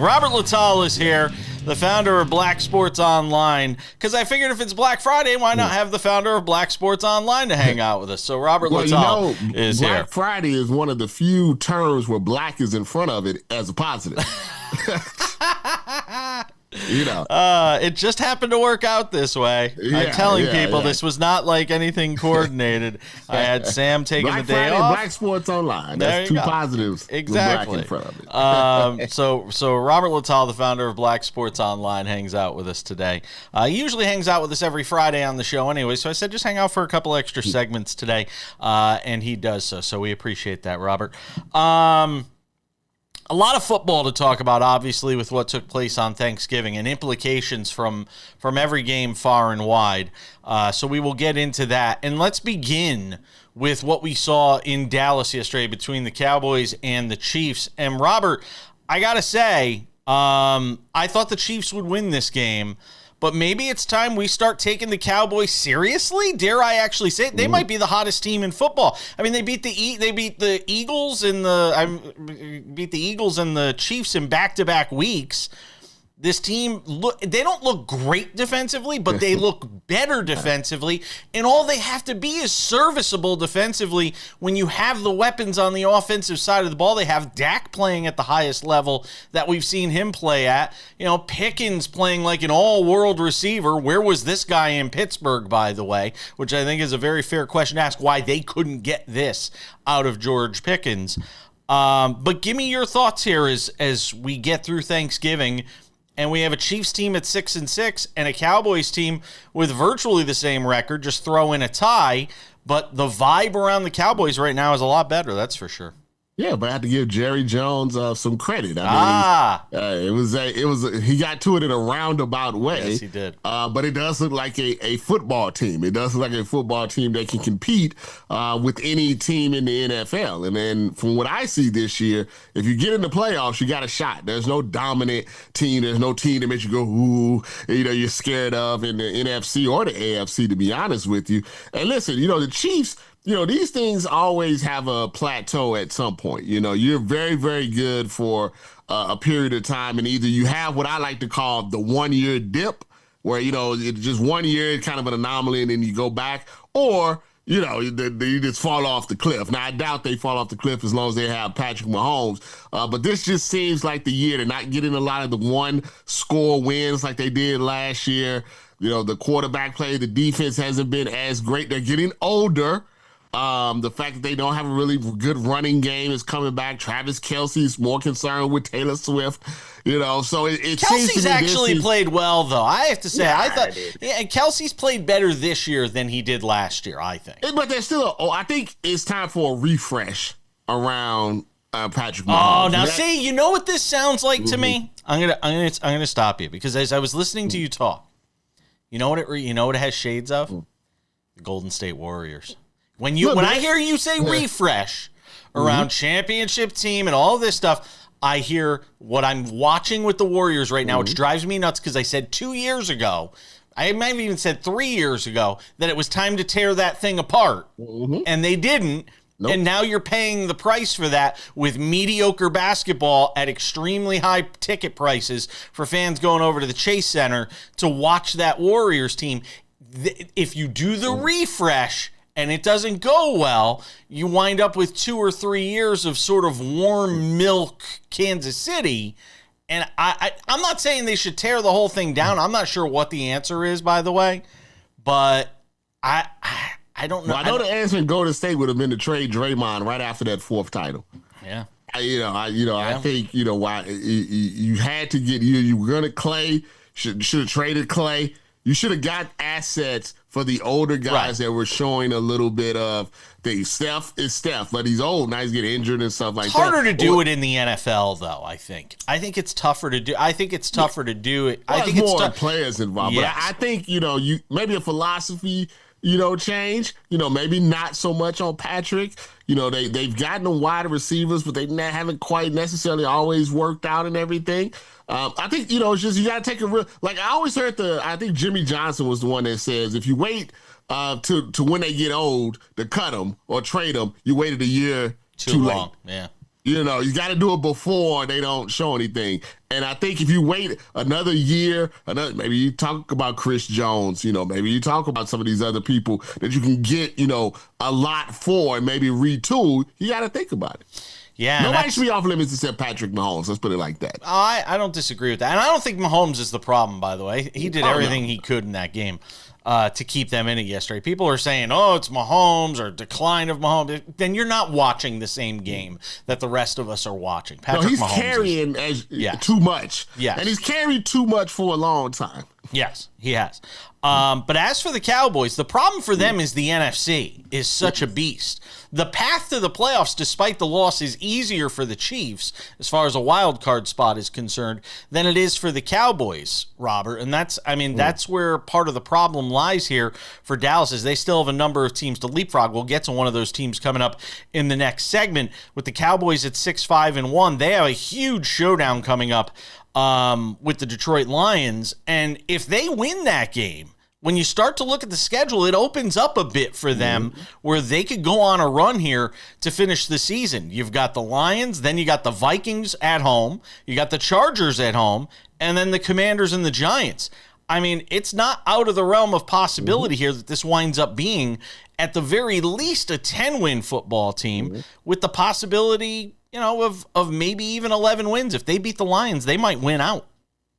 Robert Littal is here, the founder of Black Sports Online, because I figured if it's Black Friday, why not have the founder of Black Sports Online to hang out with us? So Robert Littal is here. Black Friday is one of the few terms where black is in front of it as a positive. You know, it just happened to work out this way. I'm telling people this was not like anything coordinated. I had Sam taking Black the day Friday, off. Black Sports Online. That's two positives. Exactly. With black in front of it. So Robert Littal, the founder of Black Sports Online, hangs out with us today. He usually hangs out with us every Friday on the show anyway. So I said just hang out for a couple extra segments today, and he does so. So we appreciate that, Robert. A lot of football to talk about, obviously, with what took place on Thanksgiving and implications from every game far and wide. So we will get into that. And let's begin with what we saw in Dallas yesterday between the Cowboys and the Chiefs. And, Robert, I got to say, I thought the Chiefs would win this game. But maybe it's time we start taking the Cowboys seriously. Dare I actually say it? They might be the hottest team in football. I mean, they beat the Eagles and the Chiefs in back-to-back weeks. This team, they don't look great defensively, but they look better defensively. And all they have to be is serviceable defensively when you have the weapons on the offensive side of the ball. They have Dak playing at the highest level that we've seen him play at. You know, Pickens playing like an all-world receiver. Where was this guy in Pittsburgh, by the way? Which I think is a very fair question to ask, why they couldn't get this out of George Pickens. But give me your thoughts here as we get through Thanksgiving. And we have a Chiefs team at 6-6 and a Cowboys team with virtually the same record, just throw in a tie. But the vibe around the Cowboys right now is a lot better, that's for sure. Yeah, but I have to give Jerry Jones some credit. I mean, he got to it in a roundabout way. Yes, he did. But it does look like a football team. It does look like a football team that can compete with any team in the NFL. And then from what I see this year, if you get in the playoffs, you got a shot. There's no dominant team. There's no team that makes you go, ooh, you're scared of in the NFC or the AFC, to be honest with you. And listen, the Chiefs, these things always have a plateau at some point. You're very, very good for a period of time, and either you have what I like to call the 1 year dip, where, it's just 1 year, it's kind of an anomaly, and then you go back, or, they just fall off the cliff. Now, I doubt they fall off the cliff as long as they have Patrick Mahomes, but this just seems like the year. They're not getting a lot of the one-score wins like they did last year. The quarterback play, the defense hasn't been as great. They're getting older. The fact that they don't have a really good running game is coming back. Travis Kelce's more concerned with Taylor Swift, so it seems to me actually played well, though. I have to say, I thought Kelce's played better this year than he did last year, I think. But there's still I think it's time for a refresh around Patrick Mahomes. Oh, now see, you know what this sounds like to me? I'm gonna stop you, because as I was listening to you talk, you know what it has shades of? The Golden State Warriors. When I hear you say refresh around championship team and all this stuff, I hear what I'm watching with the Warriors right now, which drives me nuts, because I said 2 years ago, I might have even said 3 years ago, that it was time to tear that thing apart. And they didn't. Nope. And now you're paying the price for that with mediocre basketball at extremely high ticket prices for fans going over to the Chase Center to watch that Warriors team. If you do the refresh and it doesn't go well, you wind up with 2 or 3 years of sort of warm milk Kansas City. And I'm not saying they should tear the whole thing down. I'm not sure what the answer is, by the way. But I don't know. Well, I know the answer in Golden State would have been to trade Draymond right after that 4th title. Yeah. I think, why you had to get, you were going to Clay, should have traded Clay. You should have got assets for the older guys that were showing a little bit of things. Steph is Steph, but he's old. Now he's getting injured and stuff like that. It's harder to do it in the NFL, though, I think. I think it's tougher to do. I think it's tougher to do it. Well, I think it's more players involved. Yes. But I think, you maybe a philosophy, change. Maybe not so much on Patrick. They've gotten them wide receivers, but they haven't quite necessarily always worked out and everything. I think, it's just you got to take a real, like I always heard I think Jimmy Johnson was the one that says, if you wait to when they get old to cut them or trade them, you waited a year too late. Yeah. You know, you got to do it before they don't show anything. And I think if you wait another year, maybe you talk about Chris Jones, you know, maybe you talk about some of these other people that you can get, you know, a lot for and maybe retool, you got to think about it. Yeah, nobody should be off limits except Patrick Mahomes. Let's put it like that. I don't disagree with that. And I don't think Mahomes is the problem, by the way. He did everything he could in that game to keep them in it yesterday. People are saying, oh, it's Mahomes or decline of Mahomes. Then you're not watching the same game that the rest of us are watching. He's Mahomes carrying too much. Yes. And he's carried too much for a long time. Yes, he has. But as for the Cowboys, the problem for them is the NFC is such a beast. The path to the playoffs, despite the loss, is easier for the Chiefs as far as a wild card spot is concerned than it is for the Cowboys, Robert. And that's where part of the problem lies here for Dallas is they still have a number of teams to leapfrog. We'll get to one of those teams coming up in the next segment. With the Cowboys at 6-5-1, they have a huge showdown coming up with the Detroit Lions. And if they win that game, when you start to look at the schedule, it opens up a bit for them where they could go on a run here to finish the season. You've got the Lions, then you got the Vikings at home, you got the Chargers at home, and then the Commanders and the Giants. I mean, it's not out of the realm of possibility here that this winds up being, at the very least, a 10-win football team with the possibility, you know, of maybe even 11 wins. If they beat the Lions, they might win out.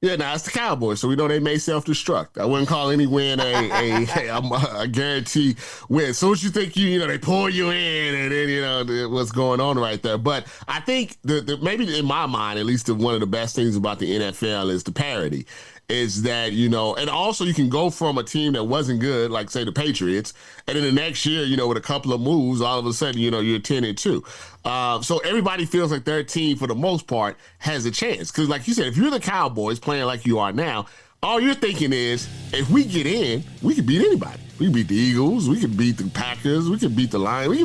Yeah, now it's the Cowboys, so we know they may self-destruct. I wouldn't call any win a guarantee win. So as you think they pull you in, and then what's going on right there. But I think maybe in my mind, at least one of the best things about the NFL is the parity. Is that, and also you can go from a team that wasn't good, like say the Patriots, and then the next year, with a couple of moves, all of a sudden, you're 10-2. So everybody feels like their team, for the most part, has a chance. Because like you said, if you're the Cowboys playing like you are now, all you're thinking is, if we get in, we can beat anybody. We can beat the Eagles. We can beat the Packers. We can beat the Lions. We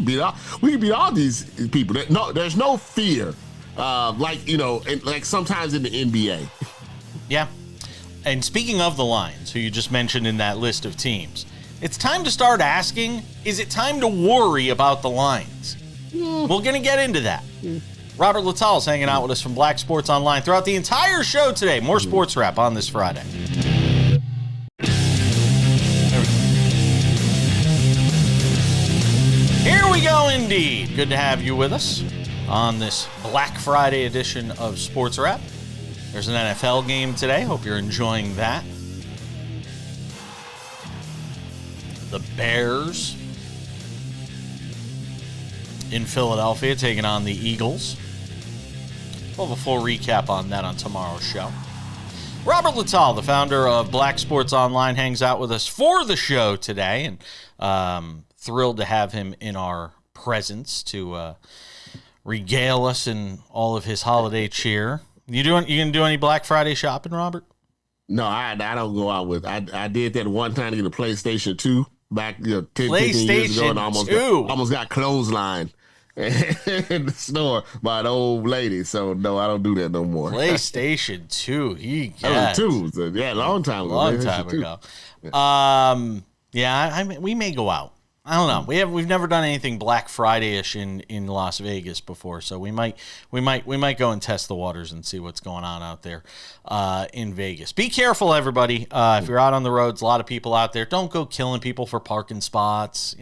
can beat all these people. There's no fear, like sometimes in the NBA. Yeah. And speaking of the Lions, who you just mentioned in that list of teams, it's time to start asking, is it time to worry about the Lions? We're going to get into that. Robert Littal is hanging out with us from Black Sports Online throughout the entire show today. More Sports Wrap on this Friday. Here we go indeed. Good to have you with us on this Black Friday edition of Sports Wrap. There's an NFL game today. Hope you're enjoying that. The Bears in Philadelphia taking on the Eagles. We'll have a full recap on that on tomorrow's show. Robert Littal, the founder of Black Sports Online, hangs out with us for the show today, and thrilled to have him in our presence to regale us in all of his holiday cheer. You gonna do any Black Friday shopping, Robert? No, I don't go out with. I did that one time to get a PlayStation 2 back 10, 15 years ago, and almost got clotheslined in the store by an old lady. So no, I don't do that no more. PlayStation 2, yeah, long time ago. Long time ago. Yeah, I mean, we may go out. I don't know. We've never done anything Black Friday-ish in Las Vegas before, so we might go and test the waters and see what's going on out there in Vegas. Be careful, everybody. If you're out on the roads, a lot of people out there. Don't go killing people for parking spots.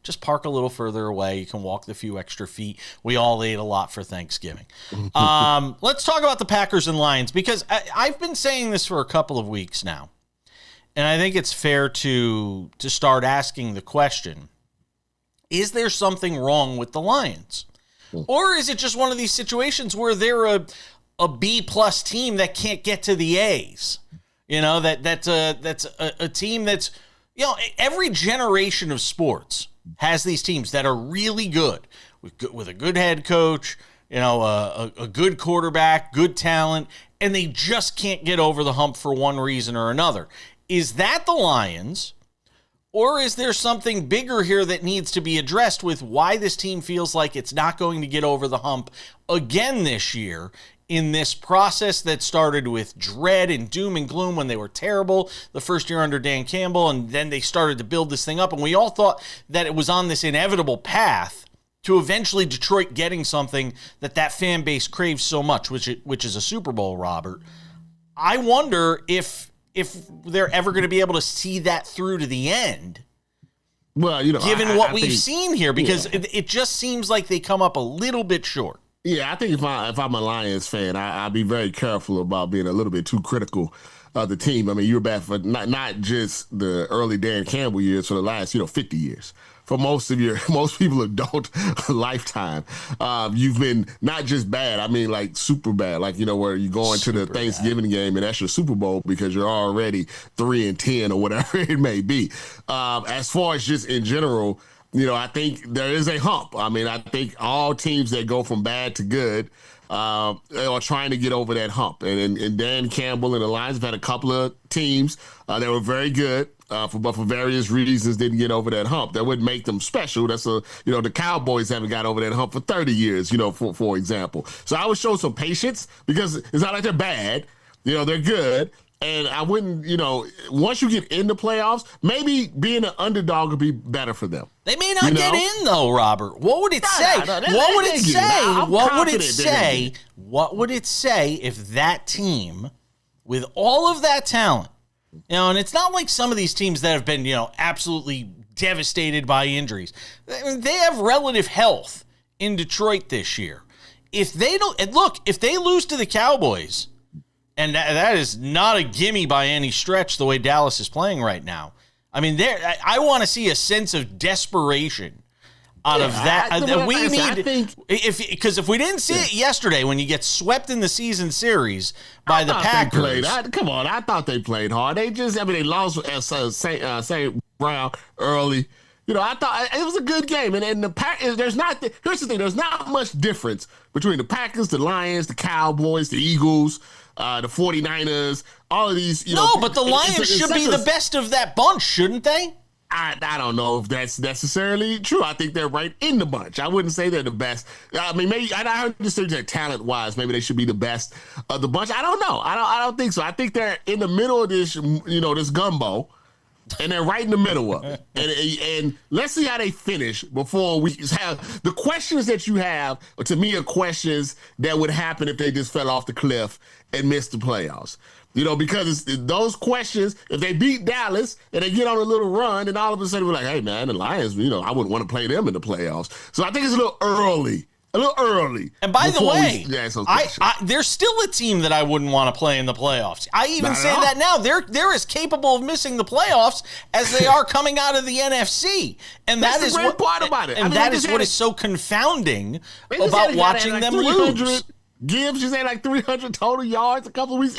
Just park a little further away. You can walk the few extra feet. We all ate a lot for Thanksgiving. Let's talk about the Packers and Lions, because I've been saying this for a couple of weeks now. And I think it's fair to start asking the question, is there something wrong with the Lions? Or is it just one of these situations where they're a B-plus team that can't get to the A's? That's a team that's, every generation of sports has these teams that are really good, with a good head coach, a good quarterback, good talent, and they just can't get over the hump for one reason or another. Is that the Lions, or is there something bigger here that needs to be addressed with why this team feels like it's not going to get over the hump again this year in this process that started with dread and doom and gloom when they were terrible the first year under Dan Campbell, and then they started to build this thing up, and we all thought that it was on this inevitable path to eventually Detroit getting something that fan base craves so much, which is a Super Bowl, Robert. I wonder if they're ever going to be able to see that through to the end. Well, given what we've seen here, because it just seems like they come up a little bit short. Yeah, I think if I'm a Lions fan, I'll be very careful about being a little bit too critical of the team. I mean, you're bad for not just the early Dan Campbell years, for the last 50 years. For most people adult lifetime, you've been not just bad. I mean, like super bad. Like where you go into the Thanksgiving game and that's your Super Bowl because you're already 3-10 or whatever it may be. As far as just in general, I think there is a hump. I mean, I think all teams that go from bad to good are trying to get over that hump. And Dan Campbell and the Lions have had a couple of teams that were very good. But for various reasons didn't get over that hump. That wouldn't make them special. That's the Cowboys haven't got over that hump for 30 years, for example. So I would show some patience because it's not like they're bad. They're good. And I wouldn't, once you get in the playoffs, maybe being an underdog would be better for them. They may not get in though, Robert. What would it say? What would it say? What would it say? What would it say if that team, with all of that talent, and it's not like some of these teams that have been, absolutely devastated by injuries. They have relative health in Detroit this year. If they lose to the Cowboys, and that is not a gimme by any stretch the way Dallas is playing right now. I mean, I want to see a sense of desperation out of that. If we didn't see it yesterday when you get swept in the season series by the Packers. I thought they played hard. They lost at St. Brown early. I thought it was a good game. And the Packers, here's the thing, there's not much difference between the Packers, the Lions, the Cowboys, the Eagles, the 49ers, all of these. But the Lions should be the best of that bunch, shouldn't they? I don't know if that's necessarily true. I think they're right in the bunch. I wouldn't say they're the best. I mean, maybe I heard this that talent-wise, maybe they should be the best of the bunch. I don't know. I don't think so. I think they're in the middle of this, this gumbo, and they're right in the middle of it. And let's see how they finish before we have the questions that you have. To me, are questions that would happen if they just fell off the cliff and missed the playoffs. Because those questions, if they beat Dallas and they get on a little run, and all of a sudden we're like, hey, man, the Lions, I wouldn't want to play them in the playoffs. So I think it's a little early. And by the way, there's still a team that I wouldn't want to play in the playoffs. I even say that now. They're as capable of missing the playoffs as they are coming out of the NFC. And that's the great part about it. And that is what is so confounding about watching them lose. Gibbs, you say like 300 total yards a couple of weeks.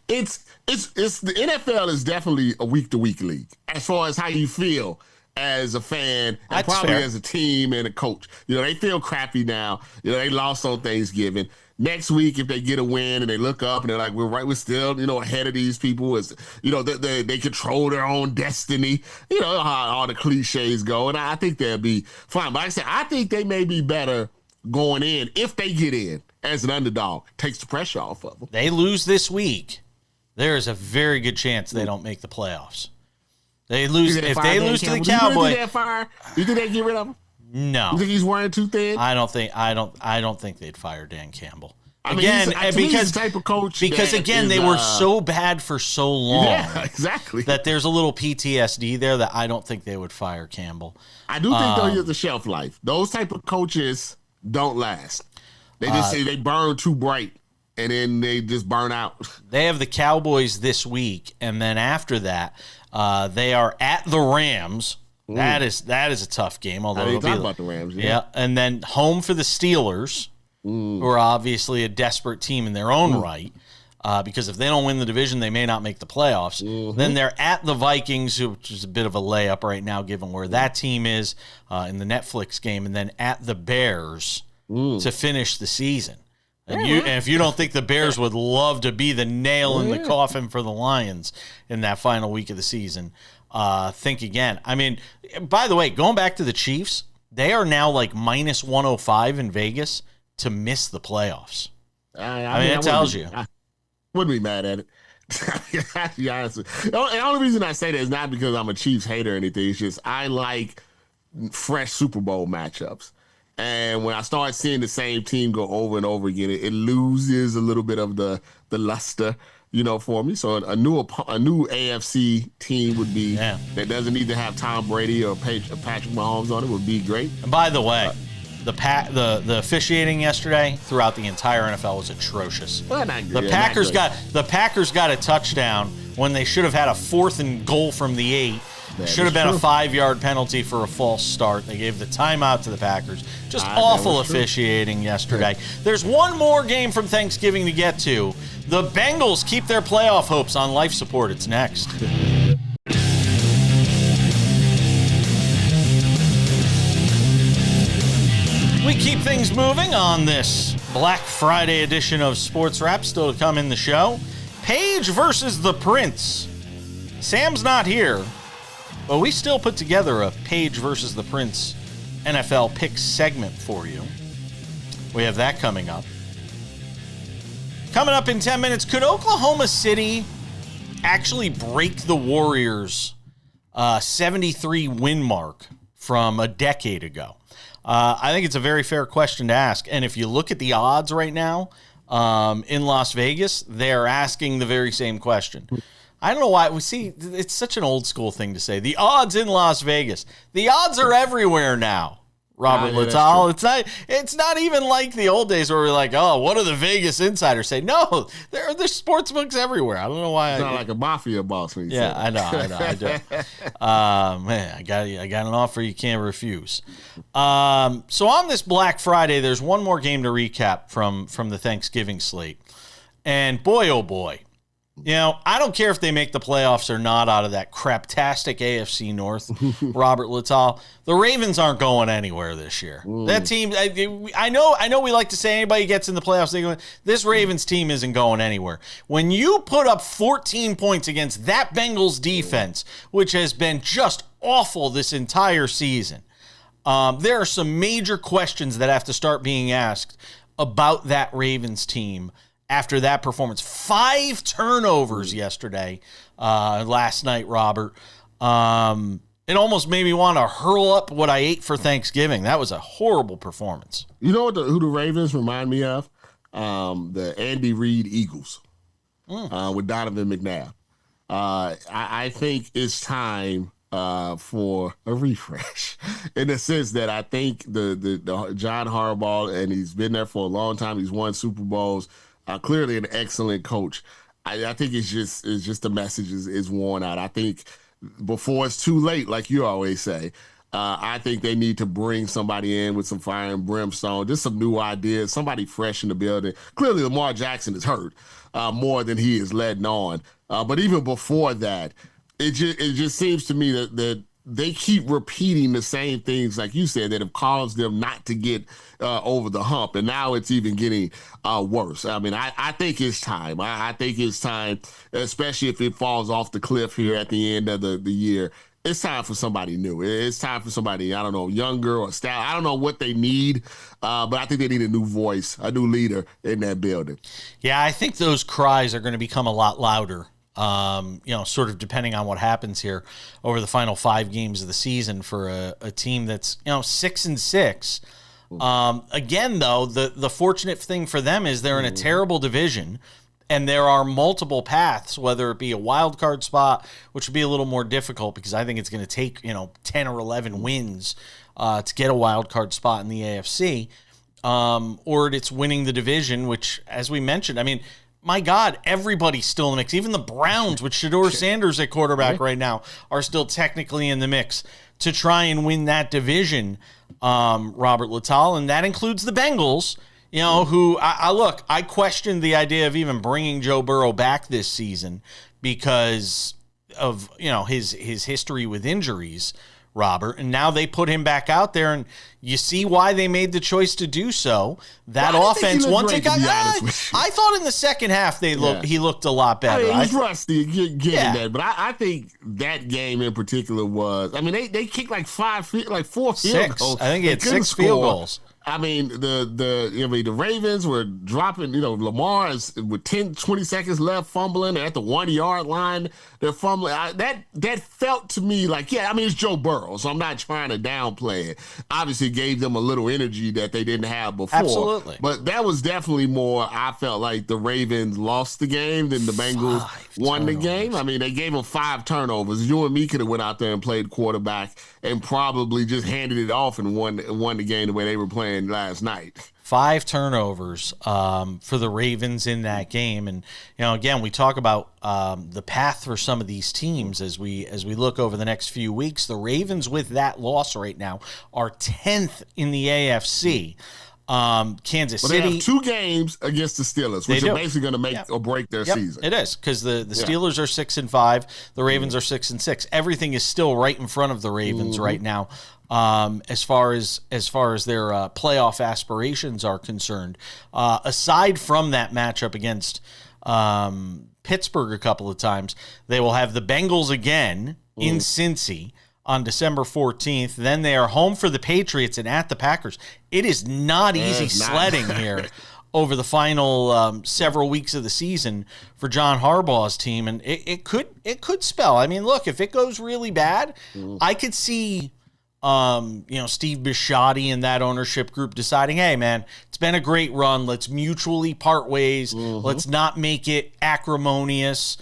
It's the NFL is definitely a week-to-week league as far as how you feel as a fan and That's probably fair. as a team and a coach. They feel crappy now. They lost on Thanksgiving. Next week, if they get a win and they look up and they're like, we're still, ahead of these people. As they control their own destiny. How all the cliches go. And I think they'll be fine. But like I said, I think they may be better going in if they get in as an underdog. Takes the pressure off of them. They lose this week, there is a very good chance they don't make the playoffs. They lose if they lose to the Cowboys. You think they get rid of him? No. You think he's wearing too thin? I don't think they'd fire Dan Campbell. He's the type of coach because they were so bad for so long. Yeah, exactly. That there's a little PTSD there that I don't think they would fire Campbell. I do think though he has a shelf life. Those type of coaches don't last. They just say they burn too bright and then they just burn out. They have the Cowboys this week, and then after that, they are at the Rams. That is a tough game. Although I didn't talk about the Rams. Yeah, and then home for the Steelers, who are obviously a desperate team in their own right. Because if they don't win the division, they may not make the playoffs. Then they're at the Vikings, which is a bit of a layup right now, given where that team is in the Netflix game, and then at the Bears to finish the season. And if you don't think the Bears would love to be the nail in the coffin for the Lions in that final week of the season, think again. I mean, by the way, going back to the Chiefs, they are now like minus 105 in Vegas to miss the playoffs. I mean, it tells you. I wouldn't be mad at it. To be honest with you. The only reason I say that is not because I'm a Chiefs hater or anything. It's just I like fresh Super Bowl matchups. And when I start seeing the same team go over and over again, it loses a little bit of the luster, for me. So a new AFC team would be that doesn't need to have Tom Brady or Patrick Mahomes on it would be great. And by the way, the officiating yesterday throughout the entire NFL was atrocious. The Packers got a touchdown when they should have had a 4th and goal from the 8. Should have been a 5-yard penalty for a false start. They gave the timeout to the Packers. Just awful officiating yesterday. There's one more game from Thanksgiving to get to. The Bengals keep their playoff hopes on life support. It's next. We keep things moving on this Black Friday edition of SportsWrap. Still to come in the show. Paige versus the Prince. Sam's not here. But we still put together a Paige versus the Prince NFL pick segment for you. We have that coming up. Coming up in 10 minutes, could Oklahoma City actually break the Warriors' 73 win mark from a decade ago? I think it's a very fair question to ask. And if you look at the odds right now in Las Vegas, they're asking the very same question. I don't know why. We see it's such an old school thing to say. The odds in Las Vegas. The odds are everywhere now. Robert Littal. It's not even like the old days where we're like, oh, what do the Vegas insiders say? No, there's sports books everywhere. I don't know why. It's not like a mafia boss. When you say I know. I do. Man, I got an offer you can't refuse. So on this Black Friday, there's one more game to recap from the Thanksgiving slate, and boy, oh boy. I don't care if they make the playoffs or not out of that craptastic AFC North, Robert Littal. The Ravens aren't going anywhere this year. That team, I know we like to say anybody gets in the playoffs, they go, this Ravens team isn't going anywhere. When you put up 14 points against that Bengals defense, which has been just awful this entire season, there are some major questions that have to start being asked about that Ravens team. After that performance, 5 turnovers yesterday, last night, Robert. It almost made me want to hurl up what I ate for Thanksgiving. That was a horrible performance. You know who the Ravens remind me of? The Andy Reid Eagles with Donovan McNabb. I think it's time for a refresh in the sense that I think the John Harbaugh, and he's been there for a long time. He's won Super Bowls. Clearly an excellent coach. I think it's just the message is worn out. I think before it's too late, like you always say, I think they need to bring somebody in with some fire and brimstone, just some new ideas, somebody fresh in the building. Clearly Lamar Jackson is hurt more than he is letting on. But even before that, it just seems to me that they keep repeating the same things, like you said, that have caused them not to get over the hump. And now it's even getting worse. I mean, I think it's time. I think it's time, especially if it falls off the cliff here at the end of the year. It's time for somebody new. It's time for somebody, I don't know, younger or style. I don't know what they need, but I think they need a new voice, a new leader in that building. Yeah, I think those cries are going to become a lot louder. Sort of depending on what happens here over the final 5 games of the season for a team that's 6-6. Again, though, the fortunate thing for them is they're in a terrible division, and there are multiple paths, whether it be a wild card spot, which would be a little more difficult because I think it's going to take 10 or 11 wins to get a wild card spot in the AFC, or it's winning the division, which, as we mentioned, I mean, my God, everybody's still in the mix. Even the Browns, with Shedeur Sanders at quarterback right now, are still technically in the mix to try and win that division, Robert Littal, and that includes the Bengals, who, I questioned the idea of even bringing Joe Burrow back this season because of, his history with injuries, Robert, and now they put him back out there, and you see why they made the choice to do so. That offense, once it got, I thought in the second half he looked a lot better. He's rusty, getting that, but I think that game in particular was. I mean, they kicked like 4 field goals. I think he had 6 field goals. I mean, the Ravens were dropping, Lamar is with 10, 20 seconds left, fumbling. They're at the 1 yard line. They're fumbling. That felt to me like, yeah, I mean, it's Joe Burrow, so I'm not trying to downplay it. Obviously, it gave them a little energy that they didn't have before. Absolutely. But that was definitely more, I felt like the Ravens lost the game than the Bengals won the game. I mean, they gave them 5 turnovers. You and me could have went out there and played quarterback and probably just handed it off and won the game the way they were playing last night. 5 turnovers for the Ravens in that game. And, again, we talk about the path for some of these teams as we look over the next few weeks. The Ravens, with that loss right now, are 10th in the AFC. Kansas City. They have 2 games against the Steelers, which are basically going to make or break their season. It is, because the Steelers are 6-5, the Ravens are 6-6. Everything is still right in front of the Ravens right now, as far as their playoff aspirations are concerned. Aside from that matchup against Pittsburgh a couple of times, they will have the Bengals again in Cincy on December 14th. Then they are home for the Patriots and at the Packers. It is not easy sledding here over the final several weeks of the season for John Harbaugh's team, and it could spell. I mean, look, if it goes really bad, I could see Steve Bisciotti and that ownership group deciding, hey, man, it's been a great run. Let's mutually part ways. Let's not make it acrimonious.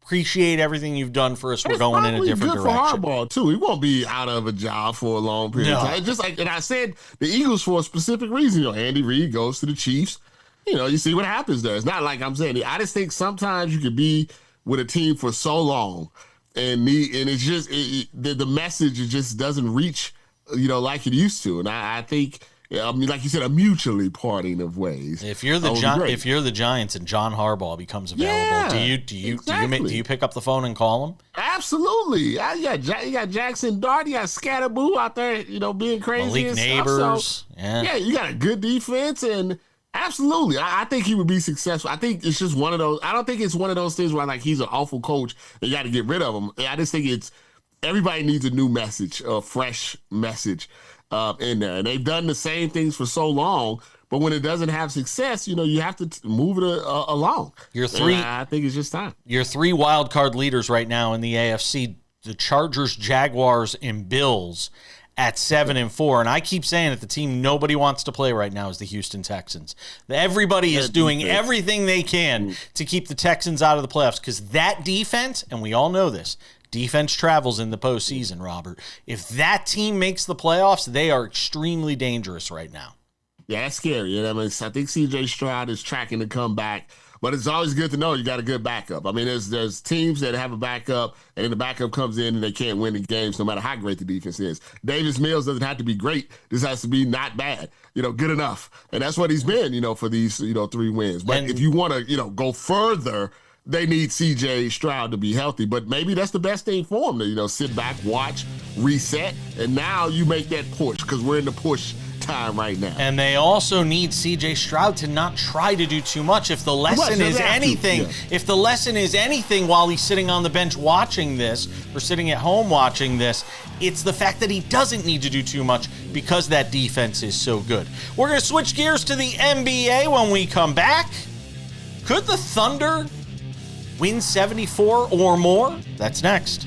Appreciate everything you've done for us. We're going in a different direction. Good for Harbaugh, too. He won't be out of a job for a long period of time. Just like, and I said the Eagles for a specific reason. Andy Reid goes to the Chiefs. You see what happens there. It's not like I'm saying it. I just think sometimes you could be with a team for so long and it's just the message just doesn't reach, like it used to. And I think, like you said, a mutually parting of ways. If you're the Giants and John Harbaugh becomes available, do you pick up the phone and call him? Absolutely. You got Jackson Dart, you got Scatterboo out there, being crazy. Malik and Neighbors. So, you got a good defense, and absolutely, I think he would be successful. I think it's just one of those. I don't think it's one of those things where like he's an awful coach and you got to get rid of him. I just think it's everybody needs a new message, a fresh message. In there, and they've done the same things for so long, but when it doesn't have success, you have to move it along. I think it's just time. Your 3 wild card leaders right now in the AFC: the Chargers, Jaguars, and Bills at 7-4. And I keep saying that the team nobody wants to play right now is the Houston Texans. Everybody is doing everything they can to keep the Texans out of the playoffs because that defense, and we all know this. Defense travels in the postseason, Robert. If that team makes the playoffs, they are extremely dangerous right now. Yeah, that's scary. I think C.J. Stroud is tracking to come back, but it's always good to know you got a good backup. I mean, there's teams that have a backup, and then the backup comes in and they can't win the games no matter how great the defense is. Davis Mills doesn't have to be great. This has to be not bad, good enough. And that's what he's been, for these, 3 wins. But if you want to, go further, they need C.J. Stroud to be healthy, but maybe that's the best thing for him to, sit back, watch, reset, and now you make that push because we're in the push time right now. And they also need C.J. Stroud to not try to do too much. If the lesson is anything, while he's sitting on the bench watching this or sitting at home watching this, it's the fact that he doesn't need to do too much because that defense is so good. We're going to switch gears to the NBA when we come back. Could the Thunder win 74 or more? That's next.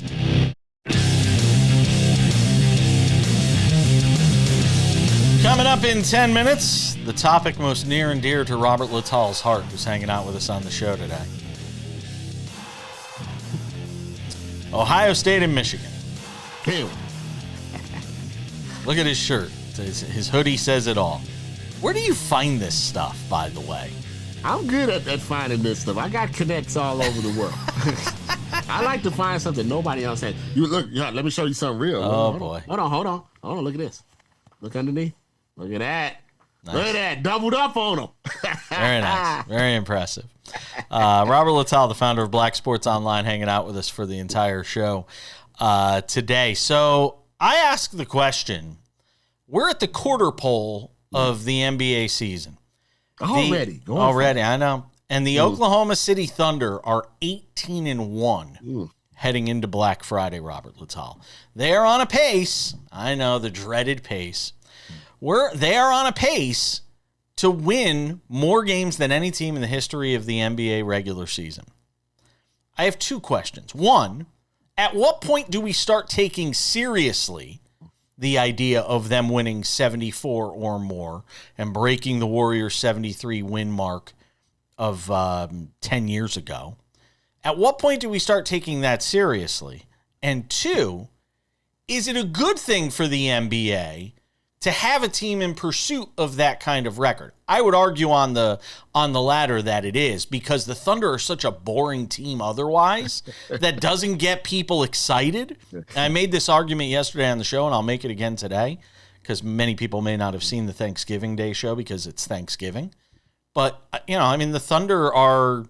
Coming up in 10 minutes, the topic most near and dear to Robert Littal's heart, who's hanging out with us on the show today. Ohio State and Michigan. Look at his shirt. His hoodie says it all. Where do you find this stuff, by the way? I'm good at finding this stuff. I got connects all over the world. I like to find something nobody else has. Let me show you something real. Boy. Hold on. Look at this. Look underneath. Look at that. Nice. Look at that. Doubled up on them. Very nice. Very impressive. Robert Littal, the founder of Black Sports Online, hanging out with us for the entire show today. So I asked the question, we're at the quarter pole of the NBA season. Already, I know. And the Oklahoma City Thunder are 18-1 heading into Black Friday, Robert Littal. They are on a pace, I know, the dreaded pace, They are on a pace to win more games than any team in the history of the NBA regular season. I have two questions. One, at what point do we start taking seriously the idea of them winning 74 or more and breaking the Warriors' 73 win mark of 10 years ago? At what point do we start taking that seriously? And two, is it a good thing for the NBA to have a team in pursuit of that kind of record? I would argue on the latter that it is, because the Thunder are such a boring team otherwise that doesn't get people excited. And I made this argument yesterday on the show, and I'll make it again today, because many people may not have seen the Thanksgiving Day show because it's Thanksgiving. But, the Thunder are,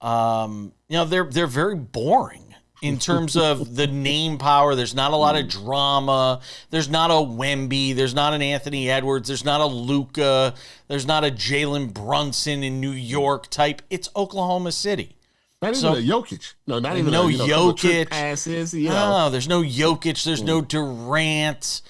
they're very boring in terms of the name power. There's not a lot of drama. There's not a Wemby. There's not an Anthony Edwards. There's not a Luka. There's not a Jalen Brunson in New York type. It's Oklahoma City. Not even a Jokic. No, not even Jokic. Passes, No, there's no Jokic. There's no Durant.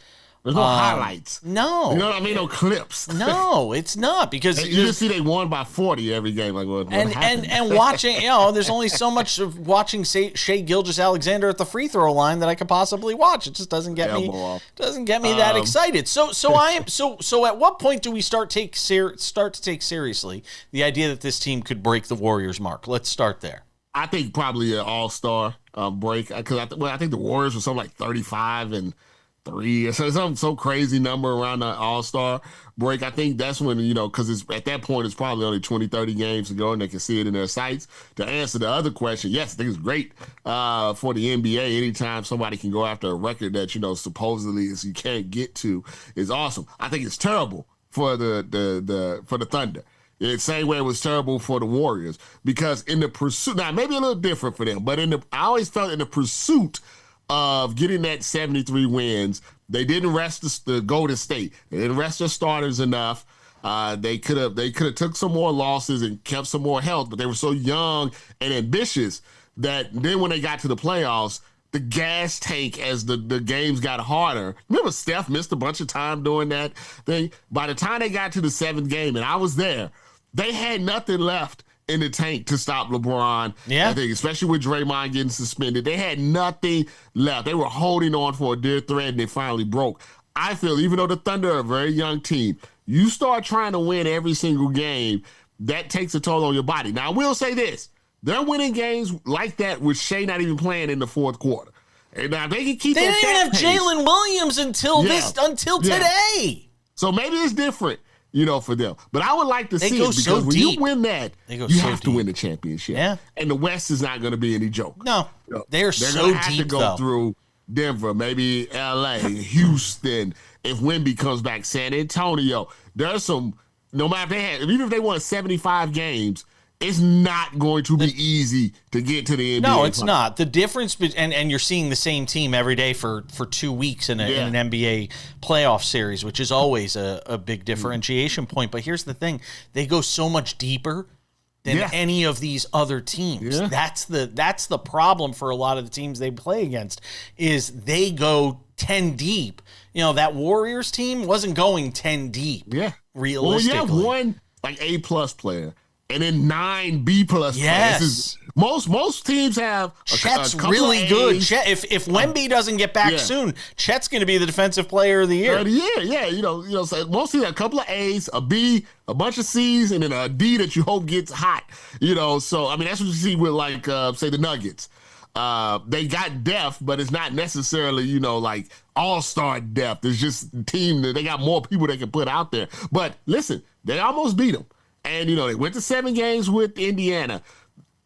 There's no highlights. No. You know what I mean? No clips. No, it's not, because you just see they won by 40 every game. Like what happened? And watching, there's only so much of watching Shai Gilgeous-Alexander at the free throw line that I could possibly watch. It just doesn't get me that excited. So at what point do we start to take seriously the idea that this team could break the Warriors mark? Let's start there. I think probably an all-star break, because I think the Warriors were something like 35-3, so some crazy number around the all-star break. I think that's when, because at that point it's probably only 20-30 games to go and they can see it in their sights. To answer the other question, yes, I think it's great for the NBA. Anytime somebody can go after a record that supposedly you can't get to is awesome. I think it's terrible for the Thunder. The same way it was terrible for the Warriors, because in the pursuit, now maybe a little different for them, but I always felt in the pursuit of getting that 73 wins, they didn't rest the Golden State. They didn't rest their starters enough. They could have took some more losses and kept some more health, but they were so young and ambitious that then when they got to the playoffs, the gas tank as the games got harder. Remember, Steph missed a bunch of time doing that thing. By the time they got to the seventh game, and I was there, they had nothing left in the tank to stop LeBron. Yeah. I think, especially with Draymond getting suspended, they had nothing left. They were holding on for a dear thread, and they finally broke. I feel, even though the Thunder are a very young team, you start trying to win every single game, that takes a toll on your body. Now, I will say this. They're winning games like that with Shai not even playing in the fourth quarter. And now they can keep. They didn't even have Jalen Williams until today. So maybe it's different, for them. But I would like to see it, because so when deep. you win that, you have to win the championship. Yeah. And the West is not going to be any joke. No, they're so going to have to go though. through Denver, maybe LA, Houston. If Wemby comes back, San Antonio. There's some. No matter even if they won 75 games. It's not going to be easy to get to the NBA. No, it's not. The difference, and you're seeing the same team every day for 2 weeks in an NBA playoff series, which is always a big differentiation point. But here's the thing. They go so much deeper than any of these other teams. Yeah. That's the problem for a lot of the teams they play against, is they go 10 deep. That Warriors team wasn't going 10 deep. Yeah. Realistically. Well, you have one A+ player. And then 9 B+ players. Yes. Most teams have Chet's really good. Chet, if Wemby doesn't get back soon, Chet's going to be the defensive player of the year. So most teams have a couple of A's, a B, a bunch of C's, and then a D that you hope gets hot. So I mean that's what you see with say the Nuggets. They got depth, but it's not necessarily like all-star depth. It's just a team that they got more people they can put out there. But listen, they almost beat them. And, they went to 7 games with Indiana.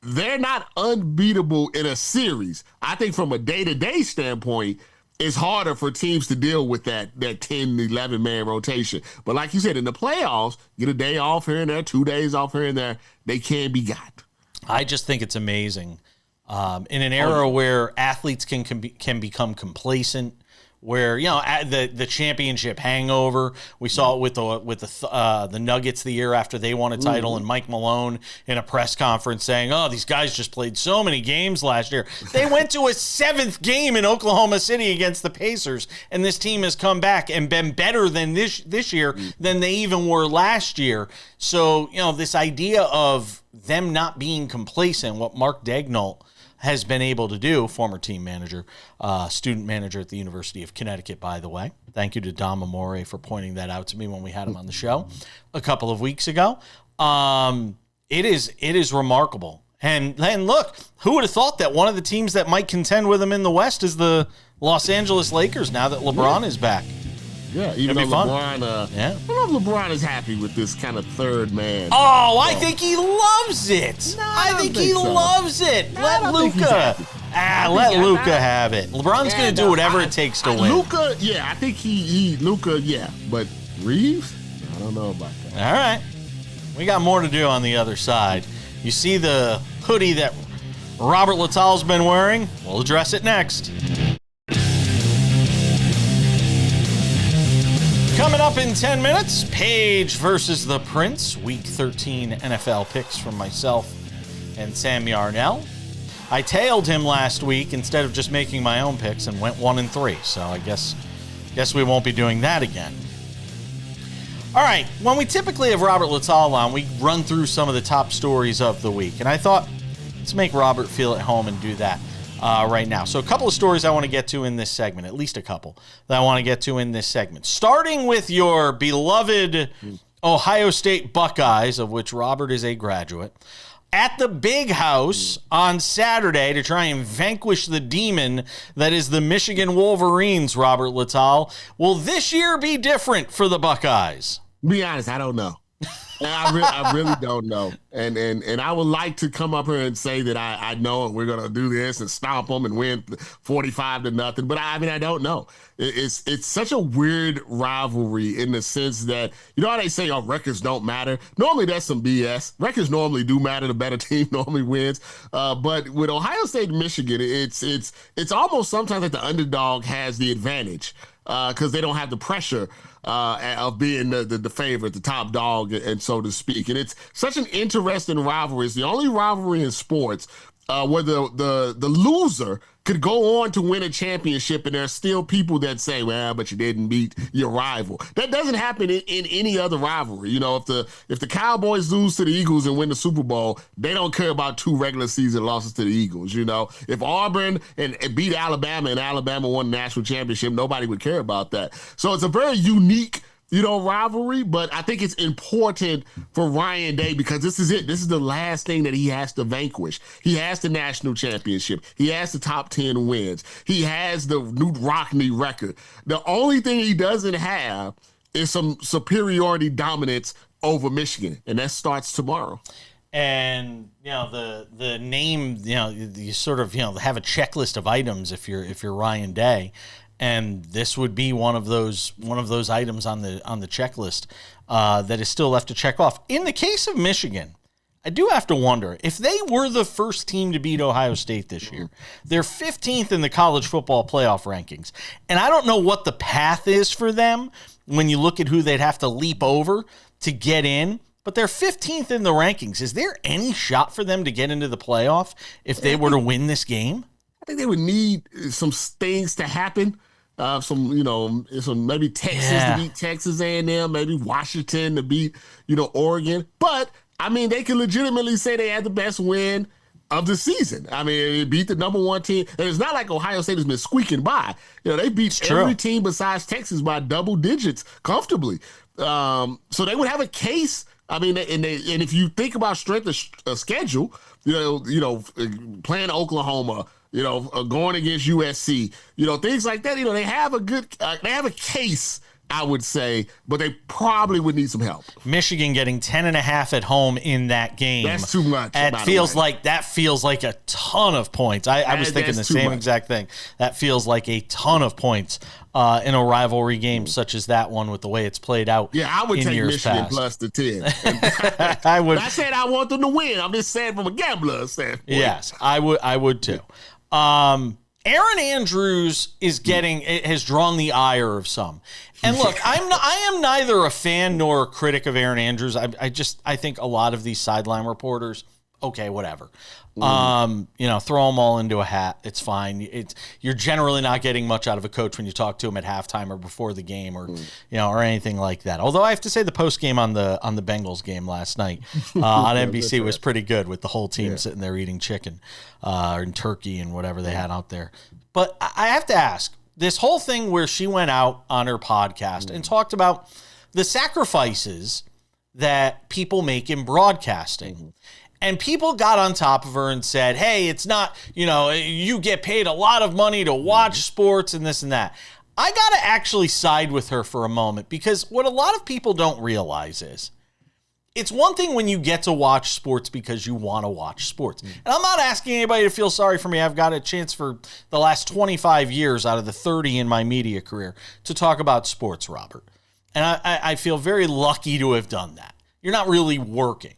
They're not unbeatable in a series. I think from a day-to-day standpoint, it's harder for teams to deal with that 10, 11-man rotation. But like you said, in the playoffs, get a day off here and there, 2 days off here and there, they can be got. I just think it's amazing. In an era where athletes can become complacent, where the championship hangover. We saw it with the Nuggets the year after they won a title, and Mike Malone in a press conference saying, "Oh, these guys just played so many games last year. They went to a 7th game in Oklahoma City against the Pacers, and this team has come back and been better than this year than they even were last year." So this idea of them not being complacent, what Mark Daigneault has been able to do, former team manager, student manager at the University of Connecticut, by the way. Thank you to Dom Amore for pointing that out to me when we had him on the show a couple of weeks ago. It is remarkable. And look, who would have thought that one of the teams that might contend with them in the West is the Los Angeles Lakers now that LeBron is back? Yeah, even though LeBron, I don't know if LeBron is happy with this kind of third man. Oh, I think he loves it. No, I think he loves it. Let Luka have it. LeBron's going to do whatever it takes to win. Luka, I think Luka, but Reeves, I don't know about that. All right, we got more to do on the other side. You see the hoodie that Robert Littal's been wearing? We'll address it next. Coming up in 10 minutes, Page versus the Prince, Week 13 NFL picks from myself and Sam Yarnell. I tailed him last week instead of just making my own picks and went 1-3, so I guess we won't be doing that again. All right, when we typically have Robert Littal on, we run through some of the top stories of the week, and I thought, let's make Robert feel at home and do that right now. So a couple of stories I want to get to in this segment, at least a couple that I want to get to in this segment. Starting with your beloved Ohio State Buckeyes, of which Robert is a graduate, at the Big House on Saturday to try and vanquish the demon that is the Michigan Wolverines, Robert Littal. Will this year be different for the Buckeyes? Be honest, I don't know. I really don't know. And I would like to come up here and say that I know and we're going to do this and stomp them and win 45-0. But I don't know. It's such a weird rivalry in the sense that, how they say, records don't matter. Normally that's some BS. Records normally do matter. The better team normally wins. But with Ohio State and Michigan, it's almost sometimes like the underdog has the advantage because they don't have the pressure of being the favorite, the top dog, and so to speak. And it's such an interesting rivalry. It's the only rivalry in sports where the loser could go on to win a championship, and there's still people that say, well, but you didn't beat your rival. That doesn't happen in any other rivalry. If the Cowboys lose to the Eagles and win the Super Bowl, they don't care about 2 regular season losses to the Eagles. If Auburn and beat Alabama and Alabama won the national championship, nobody would care about that. So it's a very unique rivalry, but I think it's important for Ryan Day because this is it. This is the last thing that he has to vanquish. He has the national championship. He has the top 10 wins. He has the Knute Rockne record. The only thing he doesn't have is some superiority dominance over Michigan, and that starts tomorrow. And the name, you sort of have a checklist of items if you're Ryan Day. And this would be one of those items on the checklist that is still left to check off. In the case of Michigan, I do have to wonder if they were the first team to beat Ohio State this year. They're 15th in the college football playoff rankings, and I don't know what the path is for them when you look at who they'd have to leap over to get in. But they're 15th in the rankings. Is there any shot for them to get into the playoff if they were to win this game? I think they would need some things to happen. Some maybe Texas to beat Texas A&M, maybe Washington to beat, Oregon. But, they can legitimately say they had the best win of the season. It beat the number 1 team. And it's not like Ohio State has been squeaking by. They beat every team besides Texas by double digits comfortably. So they would have a case. And if you think about strength of schedule, playing Oklahoma, going against USC, things like that. They have they have a case, I would say, but they probably would need some help. Michigan getting 10.5 at home in that game. That's too much. That feels like a ton of points. I was thinking the same exact thing. That feels like a ton of points in a rivalry game such as that one with the way it's played out. Yeah, I would take Michigan past. plus the 10. I would. I said I want them to win. I'm just saying from a gambler standpoint. Yes, I would too. Aaron Andrews has drawn the ire of some. And look, I am neither a fan nor a critic of Aaron Andrews. I think a lot of these sideline reporters, okay, whatever. Throw them all into a hat. It's fine. You're generally not getting much out of a coach when you talk to him at halftime or before the game or anything like that. Although I have to say the post game on the Bengals game last night on NBC was pretty good with the whole team sitting there eating chicken and turkey and whatever they had out there. But I have to ask, this whole thing where she went out on her podcast and talked about the sacrifices that people make in broadcasting. And people got on top of her and said, hey, it's not, you get paid a lot of money to watch sports and this and that. I got to actually side with her for a moment, because what a lot of people don't realize is it's one thing when you get to watch sports because you want to watch sports. And I'm not asking anybody to feel sorry for me. I've got a chance for the last 25 years out of the 30 in my media career to talk about sports, Robert. And I feel very lucky to have done that. You're not really working.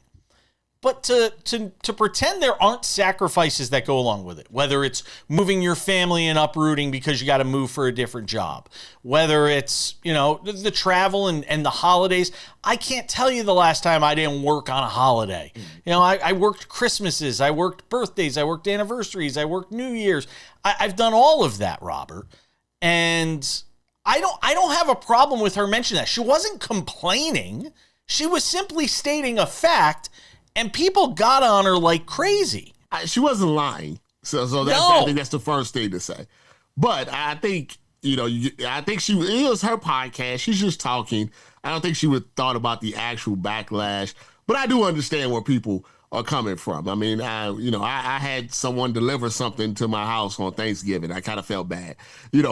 But to pretend there aren't sacrifices that go along with it, whether it's moving your family and uprooting because you got to move for a different job, whether it's, the travel and the holidays. I can't tell you the last time I didn't work on a holiday. I worked Christmases, I worked birthdays, I worked anniversaries, I worked New Year's. I've done all of that, Robert. And I don't have a problem with her mentioning that. She wasn't complaining. She was simply stating a fact. And people got on her like crazy. She wasn't lying. So I think that's the first thing to say. But I think, I think it was her podcast. She's just talking. I don't think she would thought about the actual backlash. But I do understand where people are coming from. I mean, I had someone deliver something to my house on Thanksgiving. I kind of felt bad,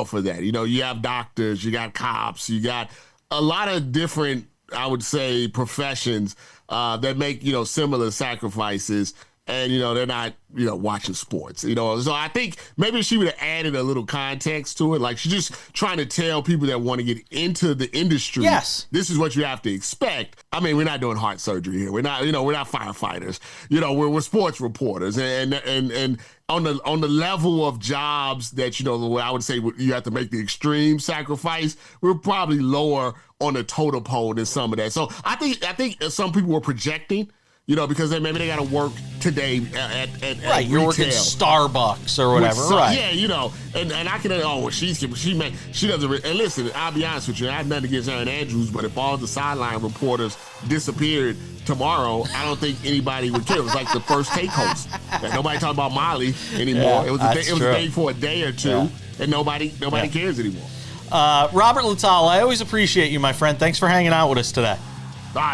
for that. You have doctors, you got cops, you got a lot of different, I would say, professions that make, similar sacrifices, and, they're not, watching sports, So I think maybe she would have added a little context to it. Like, she's just trying to tell people that want to get into the industry. Yes. This is what you have to expect. I mean, we're not doing heart surgery here. We're not, we're not firefighters. We're sports reporters. And on the level of jobs that, I would say you have to make the extreme sacrifice, we're probably lower on the totem pole than some of that. So I think some people were projecting, because maybe they got to work today at right. You're retail. Working Starbucks or whatever, right? Yeah, and I can. She doesn't. And listen, I'll be honest with you. I have nothing against Aaron Andrews, but if all the sideline reporters disappeared tomorrow, I don't think anybody would care. It was like the First Take host. Nobody talking about Molly anymore. It was a thing for a day or two, and nobody cares anymore. Robert Littal, I always appreciate you, my friend. Thanks for hanging out with us today.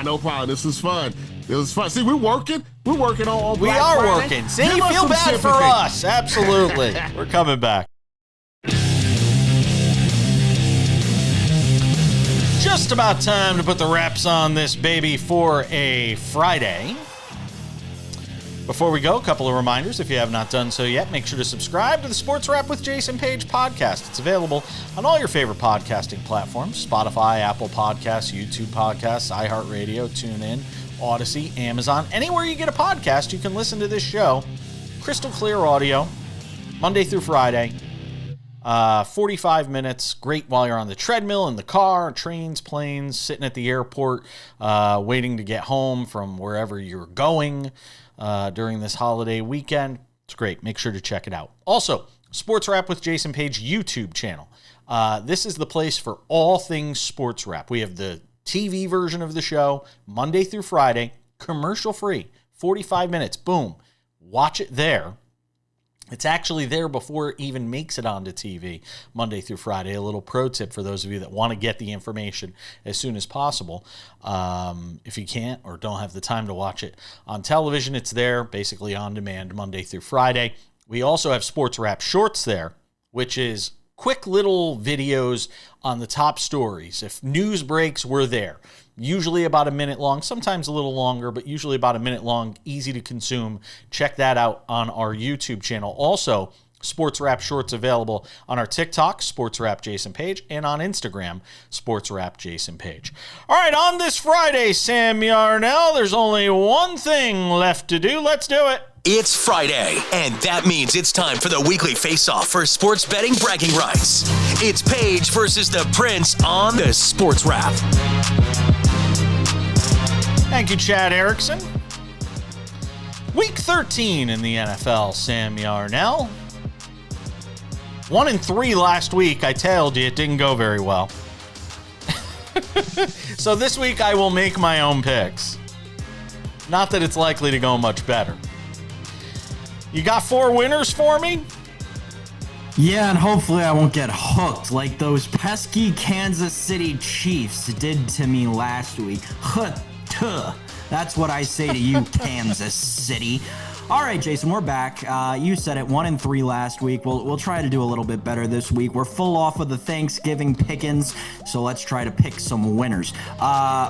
No problem. This was fun. It was fun. See, we're working. We're working on We are Friday. Working. See, you feel bad sympathy. For us. Absolutely. We're coming back. Just about time to put the wraps on this baby for a Friday. Before we go, a couple of reminders. If you have not done so yet, make sure to subscribe to the Sports Wrap with Jason Page podcast. It's available on all your favorite podcasting platforms: Spotify, Apple Podcasts, YouTube Podcasts, iHeartRadio, TuneIn, Odyssey, Amazon. Anywhere you get a podcast, you can listen to this show. Crystal clear audio, Monday through Friday. 45 minutes, great while you're on the treadmill, in the car, trains, planes, sitting at the airport, waiting to get home from wherever you're going during this holiday weekend. It's great. Make sure to check it out. Also, Sports Wrap with Jason Page YouTube channel. This is the place for all things Sports Wrap. We have the TV version of the show, Monday through Friday, commercial free, 45 minutes, boom. Watch it there. It's actually there before it even makes it onto TV, Monday through Friday. A little pro tip for those of you that want to get the information as soon as possible. If you can't or don't have the time to watch it on television, it's there, basically on demand, Monday through Friday. We also have Sports Wrap Shorts there, which is quick little videos on the top stories. If news breaks, we're there. Usually about a minute long, sometimes a little longer, but usually about a minute long, easy to consume. Check that out on our YouTube channel. Also, SportsWrap shorts available on our TikTok, SportsWrap Jason Page, and on Instagram, SportsWrap Jason Page. All right, on this Friday, Sam Yarnell, there's only one thing left to do. Let's do it. It's Friday, and that means it's time for the weekly face-off for sports betting bragging rights. It's Page versus the Prince on the SportsWrap. Thank you, Chad Erickson. Week 13 in the NFL, Sam Yarnell. 1-3 last week. I told you it didn't go very well. So this week I will make my own picks. Not that it's likely to go much better. You got 4 winners for me? Yeah, and hopefully I won't get hooked like those pesky Kansas City Chiefs did to me last week. That's what I say to you, Kansas City. All right, Jason, we're back. You said it, 1-3 last week. We'll try to do a little bit better this week. We're full off of the Thanksgiving pickings, so let's try to pick some winners.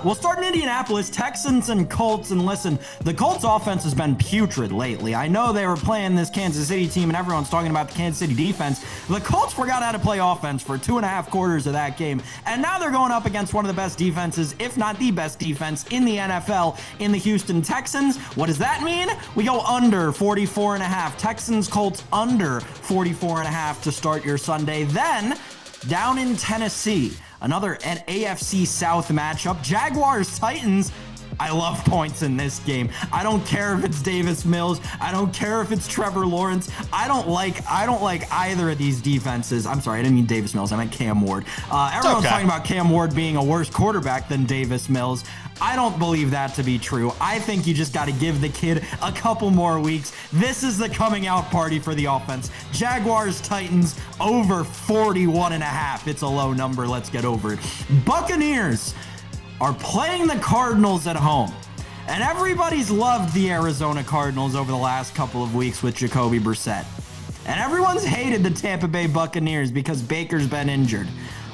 We'll start in Indianapolis, Texans and Colts. And listen, the Colts offense has been putrid lately. I know they were playing this Kansas City team, and everyone's talking about the Kansas City defense. The Colts forgot how to play offense for 2.5 quarters of that game, and now they're going up against one of the best defenses, if not the best defense in the NFL, in the Houston Texans. What does that mean? We go under 44.5. Texans, Colts under 44.5 to start your Sunday. Then, down in Tennessee, another AFC South matchup. Jaguars, Titans. I love points in this game. I don't care if it's Davis Mills. I don't care if it's Trevor Lawrence. I don't like either of these defenses. I'm sorry, I didn't mean Davis Mills. I meant Cam Ward. Everyone's talking about Cam Ward being a worse quarterback than Davis Mills. I don't believe that to be true. I think you just got to give the kid a couple more weeks. This is the coming out party for the offense. Jaguars, Titans, over 41.5. It's a low number. Let's get over it. Buccaneers are playing the Cardinals at home. And everybody's loved the Arizona Cardinals over the last couple of weeks with Jacoby Brissett. And everyone's hated the Tampa Bay Buccaneers because Baker's been injured.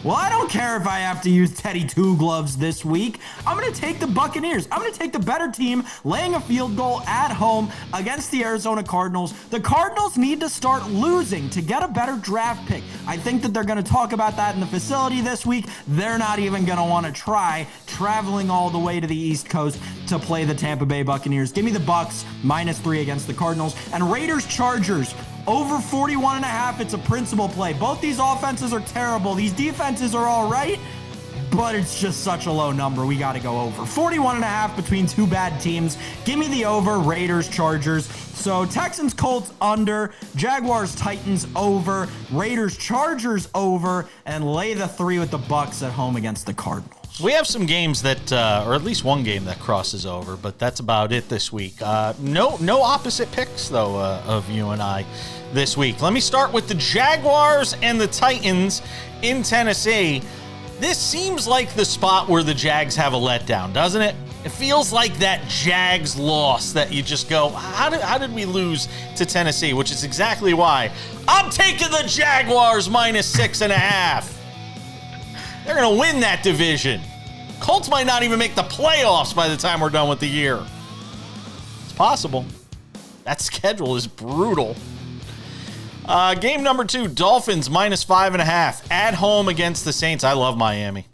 Well, I don't care if I have to use Teddy Two Gloves this week. I'm going to take the Buccaneers. I'm going to take the better team laying a field goal at home against the Arizona Cardinals. The Cardinals need to start losing to get a better draft pick. I think that they're going to talk about that in the facility this week. They're not even going to want to try traveling all the way to the East Coast to play the Tampa Bay Buccaneers. Give me the Bucs, -3 against the Cardinals. And Raiders, Chargers. Over 41.5, it's a principal play. Both these offenses are terrible. These defenses are all right, but it's just such a low number. We got to go over. 41.5 between two bad teams. Give me the over, Raiders, Chargers. So Texans, Colts under, Jaguars, Titans over, Raiders, Chargers over, and lay the 3 with the Bucs at home against the Cardinals. We have some games that, or at least one game that crosses over, but that's about it this week. No opposite picks, though, of you and I this week. Let me start with the Jaguars and the Titans in Tennessee. This seems like the spot where the Jags have a letdown, doesn't it? It feels like that Jags loss that you just go, how did we lose to Tennessee? Which is exactly why I'm taking the Jaguars -6.5. They're going to win that division. Colts might not even make the playoffs by the time we're done with the year. It's possible. That schedule is brutal. Game number 2, Dolphins -5.5 at home against the Saints. I love Miami.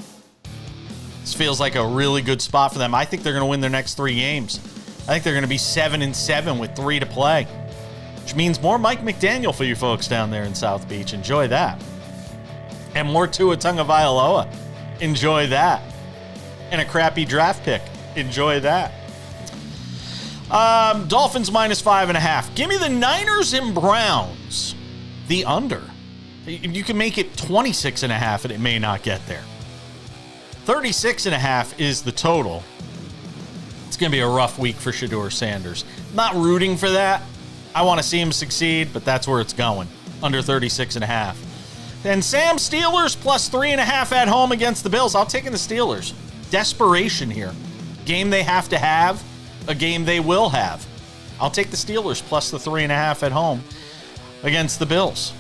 This feels like a really good spot for them. I think they're going to win their next 3 games. I think they're going to be 7-7 with 3 to play, which means more Mike McDaniel for you folks down there in South Beach. Enjoy that. And more Tua Tagovailoa. Enjoy that. And a crappy draft pick. Enjoy that. Dolphins -5.5. Give me the Niners and Browns. The under. You can make it 26.5 and it may not get there. 36.5 is the total. It's going to be a rough week for Shedeur Sanders. Not rooting for that. I want to see him succeed, but that's where it's going. Under 36.5. And Sam, Steelers +3.5 at home against the Bills. I'll take in the Steelers. Desperation here. Game they have to have. A game they will have. I'll take the Steelers +3.5 at home against the Bills.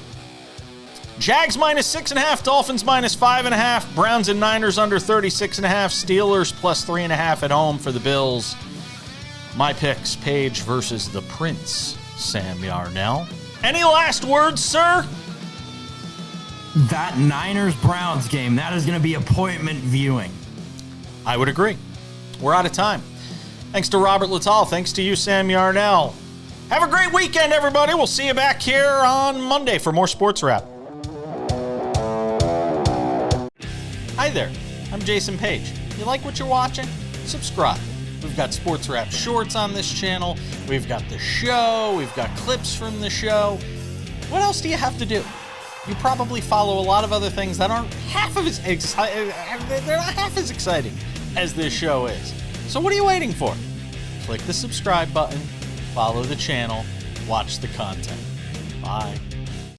Jags -6.5, Dolphins -5.5, Browns and Niners under 36.5, Steelers +3.5 at home for the Bills. My picks, Page versus the Prince, Sam Yarnell. Any last words, sir? That Niners-Browns game, that is going to be appointment viewing. I would agree. We're out of time. Thanks to Robert Littal. Thanks to you, Sam Yarnell. Have a great weekend, everybody. We'll see you back here on Monday for more Sports Wrap. Hi there. I'm Jason Page. You like what you're watching? Subscribe. We've got Sports Wrap shorts on this channel. We've got the show. We've got clips from the show. What else do you have to do? You probably follow a lot of other things that aren't half of as they're not half as exciting as this show is. So what are you waiting for? Click the subscribe button, follow the channel, watch the content. Bye.